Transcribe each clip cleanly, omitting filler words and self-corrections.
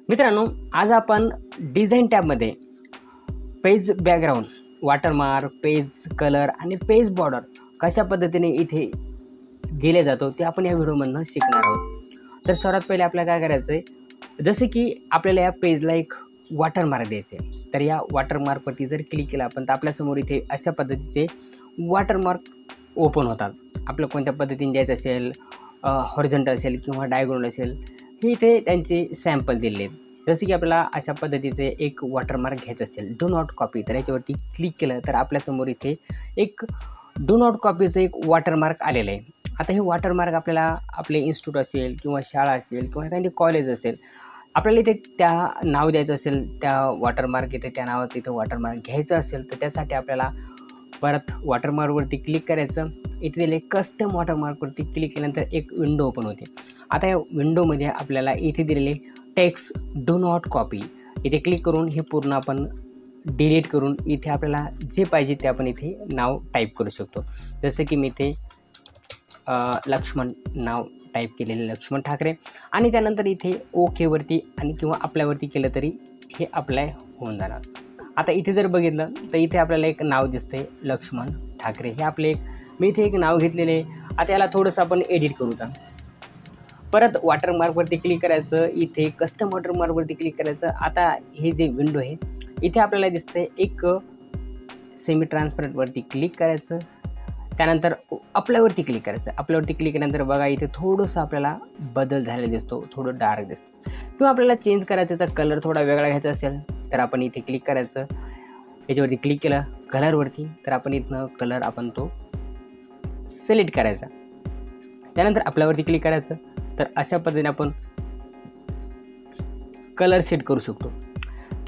मित्रांनो, आज आपण डिझाईन टॅबमध्ये page background, watermark, page colour आणि पेज बॉर्डर कशा पद्धतीने इथे दिले जातो ते आपण या व्हिडिओमधून शिकणार आहोत. तर सर्वात पहिले आपल्याला काय करायचं आहे, जसे की आपल्याला या पेजला एक वॉटरमार्क द्यायचे आहे. तर या वॉटरमार्कवरती जर क्लिक केलं आपण तर आपल्यासमोर इथे अशा पद्धतीचे वॉटरमार्क ओपन होतात. आपलं कोणत्या पद्धतीने द्यायचं असेल, हॉरिझॉन्टल असेल किंवा डायगोनल असेल, हे इथे त्यांचे सॅम्पल दिलेले आहेत. जसं की आपल्याला अशा पद्धतीचे एक वॉटरमार्क घ्यायचं असेल, डू नॉट कॉपी, तर याच्यावरती क्लिक केलं तर आपल्यासमोर इथे एक डू नॉट कॉपीचं एक वॉटरमार्क आलेलं आहे. आता हे वॉटरमार्क आपल्याला आपले इन्स्टिट्यूट असेल किंवा शाळा असेल किंवा एखादी कॉलेज असेल, आपल्याला इथे त्या नाव द्यायचं असेल, त्या वॉटरमार्क इथे त्या नावाचं इथं वॉटरमार्क घ्यायचं असेल तर त्यासाठी आपल्याला परत वॉटरमार्कवरती क्लिक करायचं. इथे दिले कस्टम वॉटरमार्कवरती क्लिक केल्यानंतर एक विंडो ओपन होते. आता या विंडोमध्ये आपल्याला इथे दिलेले टेक्स्ट डू नॉट कॉपी इथे क्लिक करून हे पूर्ण आपण डिलीट करून इथे आपल्याला जे पाहिजे ते आपण इथे नाव टाईप करू शकतो. जसं की मी इथे लक्ष्मण नाव टाईप केलेले, लक्ष्मण ठाकरे, आणि त्यानंतर इथे ओकेवरती आणि किंवा अप्लायवरती केलं तरी हे अप्लाय होऊन जाणार. आता इथे जर बघितलं तर इथे आपल्याला एक नाव दिसतंय लक्ष्मण ठाकरे. हे आपले मी इथे एक नाव घेतलेले आहे. आता याला थोडंसं आपण एडिट करू. तर परत वॉटरमार्कवरती क्लिक करायचं, इथे कस्टम वॉटरमार्कवरती क्लिक करायचं. आता हे जे विंडो आहे इथे आपल्याला दिसतंय एक सेमी ट्रान्सपरंटवरती क्लिक करायचं. त्यानंतर अप्लायवरती क्लिक करायचं. अप्लायवरती क्लिक केल्यानंतर बघा इथे थोडंसं आपल्याला बदल झालेला दिसतो, थोडं डार्क दिसतं. किंवा आपल्याला चेंज करायचा, त्याचा कलर थोडा वेगळा घ्यायचा असेल तर आपण इथे क्लिक करायचं. याच्यावरती क्लिक केलं कलरवरती तर आपण इथनं कलर आपण तो सिलेक्ट करायचा. त्यानंतर अप्लायवरती क्लिक करायचं. तर अशा पद्धतीने आपण कलर सेट करू शकतो.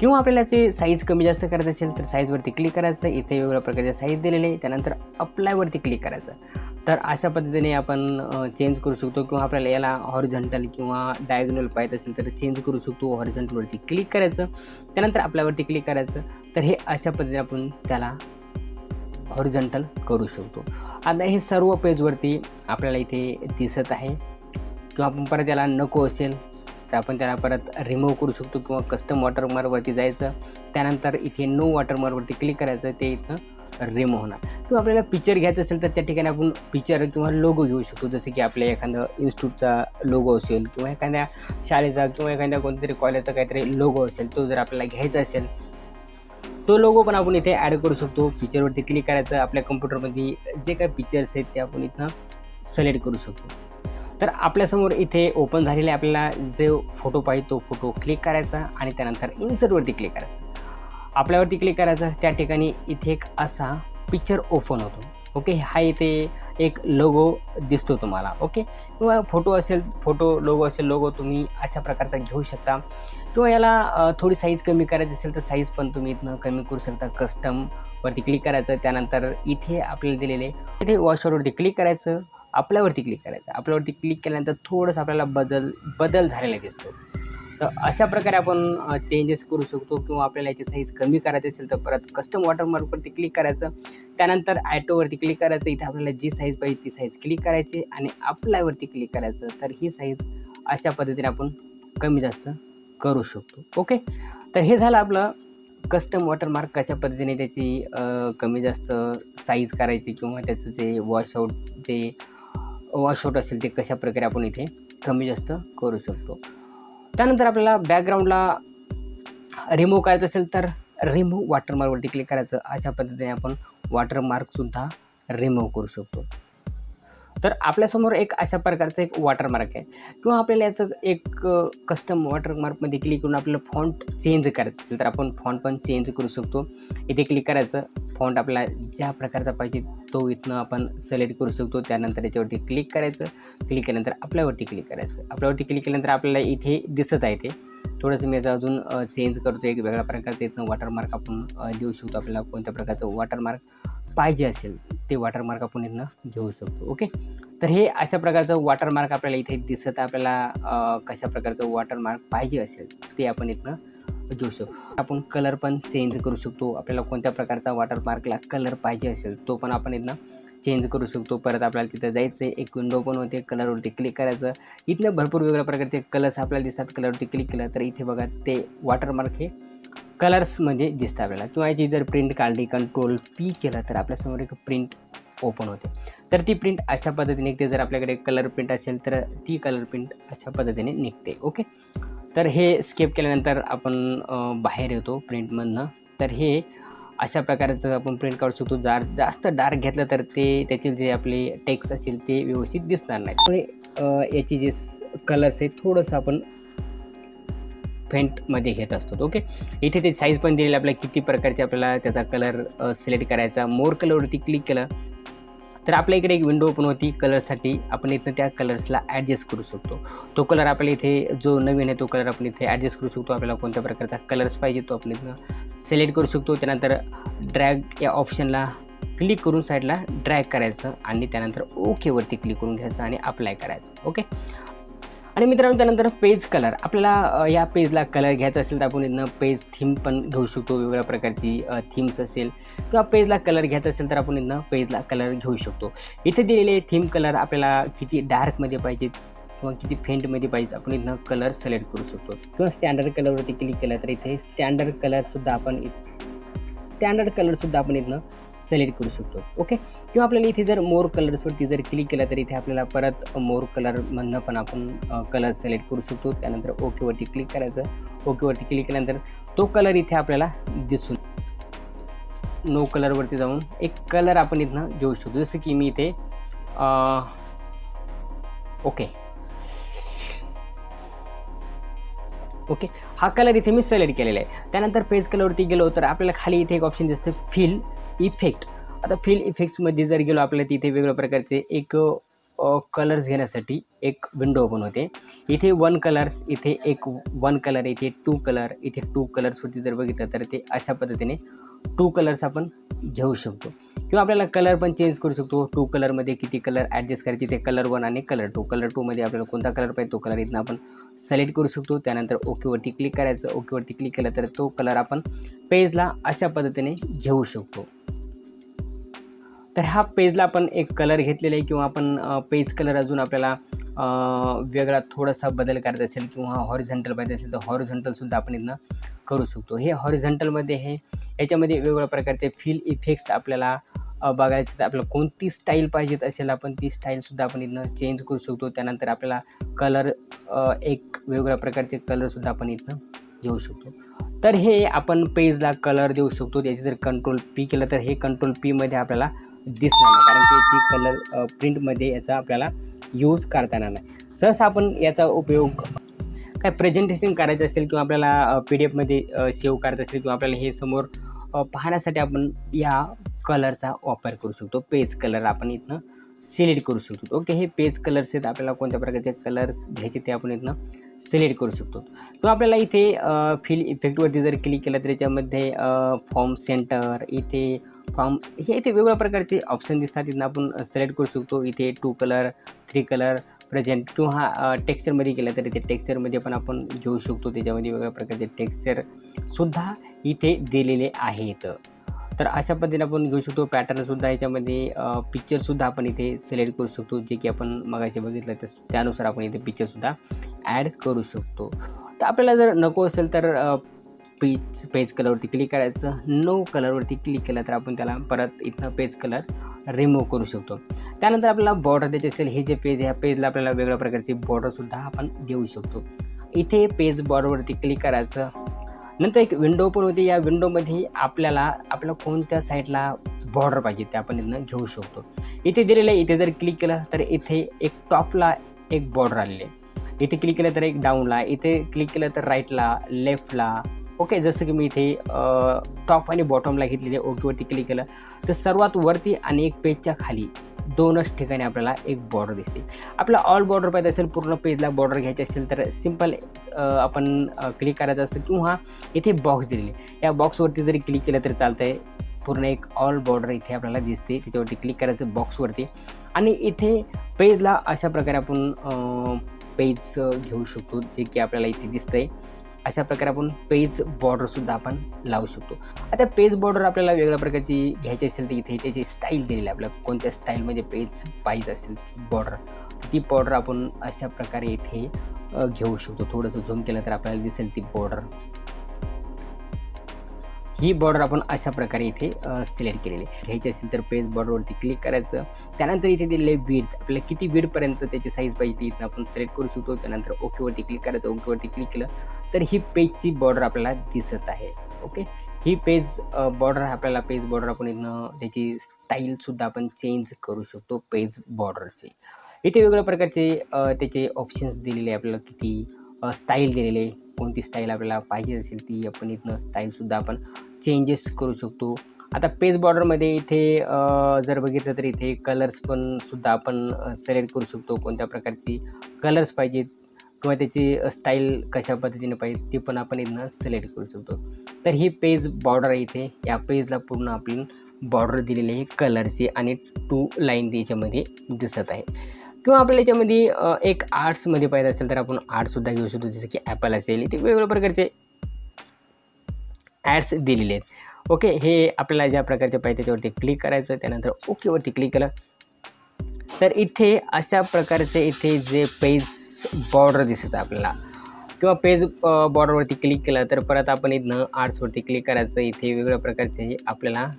किंवा आपल्याला याची साईज कमी जास्त करायचं असेल तर साईजवरती क्लिक करायचं. इथे वेगवेगळ्या प्रकारचे साईज दिलेले आहे. त्यानंतर अप्लायवरती क्लिक करायचं. तर अशा पद्धतीने आपण चेंज करू शकतो. किंवा आपल्याला याला हॉरिझॉन्टल किंवा डायगोनल पाहिजे असेल तर चेंज करू शकतो. हॉरिझॉन्टलवरती क्लिक करायचं. त्यानंतर अप्लायवरती क्लिक करायचं. तर हे अशा पद्धतीने आपण त्याला हॉरिझॉन्टल करू शकतो. आता हे सर्व पेजवरती आपल्याला इथे दिसत आहे. किंवा आपण परत याला नको असेल तर आपण त्याला परत रिमूव्ह करू शकतो. किंवा कस्टम वॉटरमार्कवरती जायचं. त्यानंतर इथे नो वॉटरमार्कवरती क्लिक करायचं, ते इथं रिमूव्ह होणार. किंवा आपल्याला पिक्चर घ्यायचं असेल तर त्या ठिकाणी आपण पिक्चर किंवा लोगो घेऊ शकतो. जसं की आपल्या एखादं इन्स्टिट्यूटचा लोगो असेल किंवा एखाद्या शाळेचा किंवा एखाद्या कोणत्यातरी कॉलेजचा काहीतरी लोगो असेल, तो जर आपल्याला घ्यायचा असेल तो लोगो पण आपण इथे ॲड करू शकतो. पिक्चरवरती क्लिक करायचं. आपल्या कम्प्युटरमध्ये जे काही पिक्चर्स आहेत ते आपण इथं सिलेक्ट करू शकतो. तर आपल्यासमोर इथे ओपन झालेले आपल्याला जो फोटो पाहिजे तो फोटो क्लिक करायचा आणि त्यानंतर इन्सर्टवरती क्लिक करायचं. आपल्यावरती क्लिक करायचं. त्या ठिकाणी इथे एक असा पिक्चर ओपन होतो. ओके, हा इथे एक लोगो दिसतो तुम्हाला. ओके, किंवा फोटो असेल, फोटो लोगो असेल, लोगो तुम्ही अशा प्रकारचा घेऊ शकता. किंवा याला थोडी साईज कमी करायची असेल तर साईज पण तुम्ही इथनं कमी करू शकता. कस्टमवरती क्लिक करायचं. त्यानंतर इथे आपल्याला दिलेले इथे वॉशवरती क्लिक करायचं. आपल्यावरती क्लिक करायचं. आपल्यावरती क्लिक केल्यानंतर थोडंसं आपल्याला बदल झालेला दिसतो. तर अशा प्रकारे आपण चेंजेस करू शकतो. किंवा आपल्याला याची साईज कमी करायची असेल तर परत कस्टम वॉटरमार्कवरती क्लिक करायचं. त्यानंतर ॲटोवरती क्लिक करायचं. इथे आपल्याला जी साईज पाहिजे ती साईज क्लिक करायची आणि अप्लायवरती क्लिक करायचं. तर ही साईज अशा पद्धतीने आपण कमी जास्त करू शकतो. ओके, तर हे झालं आपलं कस्टम वॉटरमार्क, कशा पद्धतीने त्याची कमी जास्त साईज करायची किंवा त्याचं जे वॉशआउट असेल ते कशा प्रकारे आपण इथे कमी जास्त करू शकतो. त्यानंतर आपल्याला बॅकग्राऊंडला रिमूव्ह करायचं असेल तर रिमूव्ह वॉटरमार्कवरती क्लिक करायचं. अशा पद्धतीने आपण वॉटरमार्कसुद्धा रिमूव्ह करू शकतो. तर आपल्यासमोर एक अशा प्रकारचं एक वॉटरमार्क आहे. किंवा आपल्याला याचं एक कस्टम वॉटरमार्कमध्ये क्लिक करून आपल्याला फॉन्ट चेंज करायचं असेल तर आपण फॉन्ट पण चेंज करू शकतो. इथे क्लिक करायचं. फॉन्ट आपल्याला ज्या प्रकारचा पाहिजे तो इथनं आपण सिलेक्ट करू शकतो. त्यानंतर याच्यावरती क्लिक करायचं. क्लिक केल्यानंतर आपल्यावरती क्लिक करायचं. आपल्यावरती क्लिक केल्यानंतर आपल्याला इथे दिसत आहे ते थोडंसं मी याचं अजून चेंज करतो. एक वेगळ्या प्रकारचं इथनं वॉटरमार्क आपण देऊ शकतो. आपल्याला कोणत्या प्रकारचं वॉटरमार्क पाहिजे असेल ते वॉटरमार्क आपण इथनं घेऊ शकतो. ओके, तर हे अशा प्रकारचं वॉटरमार्क आपल्याला इथे दिसत आहे. आपल्याला कशा प्रकारचं वॉटरमार्क पाहिजे असेल ते आपण इथनं घेऊ शकतो. आपण कलर पण चेंज करू शकतो. आपल्याला कोणत्या प्रकारचा वॉटरमार्कला कलर पाहिजे असेल तो पण आपण इथनं चेंज करू शकतो. परत आपल्याला तिथं जायचं आहे, एक विंडो ओपन होते, कलरवरती क्लिक करायचं. इथनं भरपूर वेगवेगळ्या प्रकारचे कलर्स आपल्याला दिसतात. कलरवरती क्लिक केलं तर इथे बघा ते वॉटरमार्क हे कलर्समध्ये दिसतं आपल्याला. किंवा याची जर प्रिंट काढली कंट्रोल P केलं तर आपल्यासमोर एक प्रिंट ओपन होते. तर ती प्रिंट अशा पद्धतीने निघते. जर आपल्याकडे कलर प्रिंट असेल तर ती कलर प्रिंट अशा पद्धतीने निघते. ओके, तर हे स्केप केल्यानंतर आपण बाहेर येतो प्रिंटमधनं. तर हे अशा प्रकारचं आपण प्रिंट काढू शकतो. जास्त डार्क घेतलं तर ते त्याचे जे आपले टेक्स्ट असेल ते व्यवस्थित दिसणार नाही. त्यामुळे याची जे कलर्स आहे थोडंसं आपण फेंटमध्ये घेत असतो. ओके, इथे ते साईज पण दिलेली आपल्याला किती प्रकारचे आपल्याला त्याचा कलर सिलेक्ट करायचा. मोर कलरवरती क्लिक केलं तर आपल्या इकडे एक विंडो ओपन होती कलरसाठी. आपण इथं त्या कलर्सला ॲडजस्ट करू शकतो. तो कलर आपल्याला इथे जो नवीन आहे तो कलर आपण इथे ॲडजस्ट करू शकतो. आपल्याला कोणत्या प्रकारचा कलर्स पाहिजे तो आपण इथं सिलेक्ट करू शकतो. त्यानंतर ड्रॅग या ऑप्शनला क्लिक करून साईडला ड्रॅग करायचं आणि त्यानंतर ओकेवरती क्लिक करून घ्यायचं आणि अप्लाय करायचं. ओके, आणि मित्रांनो त्यानंतर पेज कलर. आपल्याला या पेजला कलर घ्यायचा असेल तर आपण इथनं पेज थीम पण घेऊ शकतो. वेगवेगळ्या प्रकारची थीम्स असेल किंवा पेजला कलर घ्यायचा असेल तर आपण इथनं पेजला कलर घेऊ शकतो. इथे दिलेले थीम कलर आपल्याला किती डार्कमध्ये पाहिजेत किंवा किती फेंटमध्ये पाहिजेत आपण इथनं कलर सिलेक्ट करू शकतो. किंवा स्टँडर्ड कलरवरती क्लिक केलं तर इथे स्टँडर्ड कलरसुद्धा आपण इथनं सिलेक्ट करू शकतो. ओके, किंवा आपल्याला इथे जर मोर कलर्सवरती जर क्लिक केलं तर इथे आपल्याला परत मोर कलरमधनं पण आपण कलर सिलेक्ट करू शकतो. त्यानंतर ओकेवरती क्लिक करायचं. ओकेवरती क्लिक केल्यानंतर तो कलर इथे आपल्याला दिसून नो कलरवरती जाऊन एक कलर आपण इथनं घेऊ शकतो. जसं की मी इथे ओके हा कलर इथे मी सिलेक्ट केलेला आहे. त्यानंतर पेज कलरवरती गेलो तर आपल्याला खाली इथे एक ऑप्शन दिसतं फिल इफेक्ट. आता फिल इफेक्ट्समध्ये जर गेलो आपल्याला तिथे वेगवेगळ्या प्रकारचे एक कलर्स घेण्यासाठी एक विंडो ओपन होते. इथे 1 कलर्स, इथे एक 1 कलर, इथे 2 कलर, इथे 2 कलर्सवरती जर बघितलं तर ते अशा पद्धतीने 2 कलर्स आपण घेऊ शकतो. किंवा आपल्याला कलर पण चेंज करू शकतो. 2 कलरमध्ये किती कलर ॲडजस्ट करायचे ते कलर 1 आणि कलर 2. कलर 2मध्ये आपल्याला कोणता कलर पाहिजे तो कलर इथनं आपण सिलेक्ट करू शकतो. त्यानंतर ओकेवरती क्लिक करायचं. ओकेवरती क्लिक केलं तर तो कलर आपण पेजला अशा पद्धतीने घेऊ शकतो. तर हा पेजला आपण एक कलर घेतलेला आहे. किंवा आपण पेज कलर अजून आपल्याला वेगळा थोडासा बदल करायचा असेल किंवा हॉरिझॉन्टल पाहिजे असेल तर हॉरिझॉन्टलसुद्धा आपण इथनं करू शकतो. हे हॉरिझॉन्टलमध्ये याच्यामध्ये वेगवेगळ्या प्रकारचे फिल इफेक्ट्स आपल्याला बघायचे तर आपल्याला कोणती स्टाईल पाहिजेत असेल आपण ती स्टाईलसुद्धा आपण इथनं चेंज करू शकतो. त्यानंतर आपल्याला कलर एक वेगवेगळ्या प्रकारचे कलरसुद्धा आपण इथनं घेऊ शकतो. तर हे आपण पेजला कलर देऊ शकतो. त्याची जर कंट्रोल P केलं तर हे कंट्रोल Pमध्ये आपल्याला दिसणार नाही, कारण की याची कलर प्रिंटमध्ये याचा आपल्याला यूज करता येणार नाही. सहसा आपण याचा उपयोग काय प्रेझेंटेशन करायचं असेल किंवा आपल्याला PDF मध्ये सेव्ह करायचं असेल किंवा आपल्याला हे समोर पाहण्यासाठी आपण या कलरचा वापर करू शकतो. पेज कलर आपण इथनं सिलेक्ट करू शकतो. ओके, हे पेज कलर्स आहेत. आपल्याला कोणत्या प्रकारचे कलर्स घ्यायचे ते आपण इथनं सिलेक्ट करू शकतो. किंवा आपल्याला इथे फिल इफेक्टवरती जर क्लिक केलं तर याच्यामध्ये फॉर्म सेंटर, इथे फॉर्म हे इथे वेगवेगळ्या प्रकारचे ऑप्शन दिसतात. इथनं आपण सिलेक्ट करू शकतो. इथे 2 कलर, 3 कलर प्रेझेंट किंवा टेक्स्चरमध्ये केलं तर इथे टेक्स्चरमध्ये पण आपण घेऊ शकतो. त्याच्यामध्ये वेगवेगळ्या प्रकारचे टेक्स्चरसुद्धा इथे दिलेले आहेत. तर अशा पद्धतीने आपण घेऊ शकतो. पॅटर्नसुद्धा याच्यामध्ये पिक्चरसुद्धा आपण इथे सिलेक्ट करू शकतो. जे की आपण मगाशी बघितलं त्यानुसार आपण इथे पिक्चरसुद्धा ॲड करू शकतो. तर आपल्याला जर नको असेल तर पेज कलरवरती क्लिक करायचं. नो कलरवरती क्लिक केलं तर आपण त्याला परत इथनं पेज कलर रिमूव्ह करू शकतो. त्यानंतर आपल्याला बॉर्डर द्यायची असेल. हे जे पेज आहे ह्या पेजला आपल्याला वेगवेगळ्या प्रकारची बॉर्डरसुद्धा आपण देऊ शकतो. इथे पेज बॉर्डरवरती क्लिक करायचं. नंतर एक विंडो ओपन होते. या विंडोमध्ये आपल्याला कोणत्या साईडला बॉर्डर पाहिजे ते आपण इथनं घेऊ शकतो. इथे दिलेलं आहे. इथे जर क्लिक केलं तर इथे एक टॉपला एक बॉर्डर आलेली आहे. इथे क्लिक केलं तर एक डाऊनला, इथे क्लिक केलं तर राईटला, लेफ्टला. ओके, जसं की मी इथे टॉप आणि बॉटमला घेतलेले. ओकेवरती क्लिक केलं तर सर्वात वरती आणि एक पेजच्या खाली 2च ठिकाणी आपल्याला एक बॉर्डर दिसते. आपला ऑल बॉर्डर पाहिजे असेल, पूर्ण पेजला बॉर्डर घ्यायची असेल तर सिम्पल आपण क्लिक करायचं असेल किंवा इथे बॉक्स दिलेले. या बॉक्सवरती जरी क्लिक केलं तरी चालतं आहे. पूर्ण एक ऑल बॉर्डर इथे आपल्याला दिसते. त्याच्यावरती क्लिक करायचं बॉक्सवरती आणि इथे पेजला अशा प्रकारे आपण पेज घेऊ शकतो. जे की आपल्याला इथे दिसतंय अशा प्रकारे आपण पेज बॉर्डरसुद्धा आपण लावू शकतो. आता पेज बॉर्डर आपल्याला वेगळ्या प्रकारची घ्यायची असेल तर इथे त्याची स्टाईल दिलेली आहे. आपल्याला कोणत्या स्टाईलमध्ये पेज पाहिजे असेल ती बॉर्डर आपण अशा प्रकारे इथे घेऊ शकतो. थोडंसं झूम केलं तर आपल्याला दिसेल ती बॉर्डर. ही बॉर्डर आपण अशा प्रकारे इथे सिलेक्ट केलेली घ्यायची असेल तर पेज बॉर्डरवरती क्लिक करायचं. त्यानंतर इथे दिलेले विड्थ, आपल्याला किती विड्थपर्यंत त्याची साईज पाहिजे ती इथं आपण सिलेक्ट करू शकतो. त्यानंतर ओकेवरती क्लिक करायचं. ओकेवरती क्लिक केलं तर ही पेजची बॉर्डर आपल्याला दिसत आहे. ओके, ही पेज बॉर्डर आपल्याला पेज बॉर्डर आपण इथनं त्याची स्टाईलसुद्धा आपण चेंज करू शकतो पेज बॉर्डरची. इथे वेगवेगळ्या प्रकारचे त्याचे ऑप्शन्स दिलेले आपल्याला, किती स्टाईल दिलेले, कोणती स्टाईल आपल्याला पाहिजे असेल ती आपण इथनं स्टाईलसुद्धा आपण चेंजेस करू शकतो. आता पेज बॉर्डरमध्ये इथे जर बघितलं तर इथे कलर्स पण सुद्धा आपण सिलेक्ट करू शकतो. कोणत्या प्रकारची कलर्स पाहिजेत किंवा त्याची स्टाईल कशा पद्धतीने पाहिजे ते पण आपण इथनं सिलेक्ट करू शकतो. तर ही पेज बॉर्डर आहे. इथे या पेजला पूर्ण आपण बॉर्डर दिलेली आहे कलरची आणि 2 लाईन याच्यामध्ये दिसत आहे. किंवा आपल्याला याच्यामध्ये एक आर्ट्समध्ये पाहिजे असेल तर आपण आर्ट्ससुद्धा घेऊ शकतो. जसं की ॲपल असेल, इथे वेगवेगळ्या प्रकारचे ॲड्स दिलेले आहेत. ओके, हे आपल्याला ज्या प्रकारचे पाहिजे त्याच्यावरती क्लिक करायचं. त्यानंतर ओकेवरती क्लिक केलं तर इथे अशा प्रकारचे इथे जे पेज बॉर्डर दिसत आहे आपल्याला, किंवा पेज बॉर्डरवरती क्लिक केलं तर परत आपण इथनं आर्ट्सवरती क्लिक करायचं. इथे वेगवेगळ्या प्रकारचे आपल्याला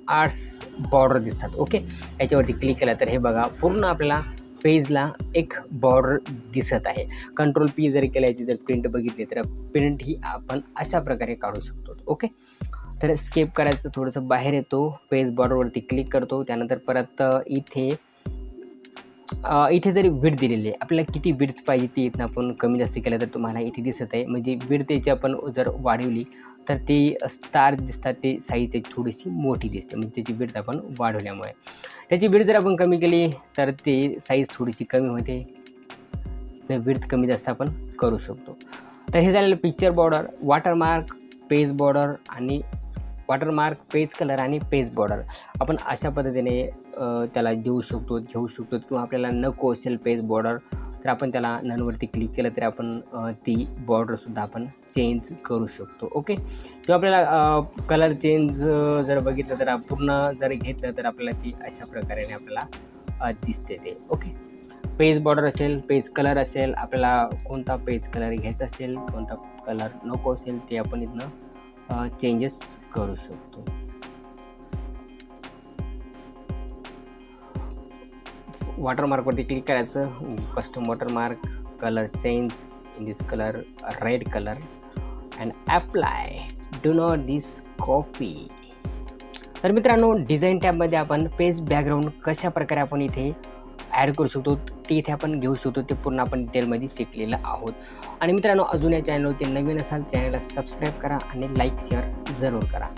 आर्ट्स बॉर्डर दिसतात. ओके, याच्यावरती क्लिक केलं तर हे बघा पूर्ण आपल्याला पेजला एक बॉर्डर दिसत आहे. कंट्रोल P जरी केल्याची जर प्रिंट बघितली तर प्रिंट ही आपण अशा प्रकारे काढू शकतो. ओके, तर स्केप करायचं, थोडंसं बाहेर येतो, पेज बॉर्डरवरती क्लिक करतो. त्यानंतर परत इथे जरी विड्थ दिलेली आहे, आपल्याला किती विड्थ पाहिजे ती इथं आपण कमी जास्त केलं तर तुम्हाला इथे दिसत आहे. म्हणजे विड्थ याची आपण जर वाढवली तर ती स्टार दिसतात, ते साईज त्याची थोडीशी मोठी दिसते. म्हणजे त्याची विड्थ आपण वाढवल्यामुळे, त्याची विड्थ जर आपण कमी केली तर ती साईज थोडीशी कमी होते. विड्थ कमी जास्त आपण करू शकतो. तर हे झालेलं picture border, watermark, page border आणि वॉटरमार्क, पेज कलर आणि पेज बॉर्डर आपण अशा पद्धतीने त्याला घेऊ शकतो. किंवा आपल्याला नको असेल पेज बॉर्डर तर आपण त्याला ननवरती क्लिक केलं तर आपण ती बॉर्डरसुद्धा आपण चेंज करू शकतो. ओके, किंवा आपल्याला कलर चेंज जर बघितलं तर पूर्ण जर घेतलं तर आपल्याला ती अशा प्रकारे आपल्याला दिसते ते. ओके, पेज बॉर्डर असेल, पेज कलर असेल, आपल्याला कोणता पेज कलर घ्यायचा असेल, कोणता कलर नको असेल ते आपण इथनं चेंजेस करू शकतो. वॉटरमार्कवरती क्लिक करायचं. Custom watermark, colour change, in this colour red colour and apply. Do not this copy. तर मित्रांनो, डिझाईन टॅबमध्ये आपण पेज बॅकग्राऊंड कशा प्रकारे आपण इथे ॲड करू शकतो ते इथे आपण घेऊ शकतो. ते पूर्ण आपण डिटेलमध्ये शिकलेलं आहोत. आणि मित्रांनो, अजून या चॅनलवरती नवीन असाल चॅनलला सबस्क्राईब करा आणि लाईक शेअर जरूर करा.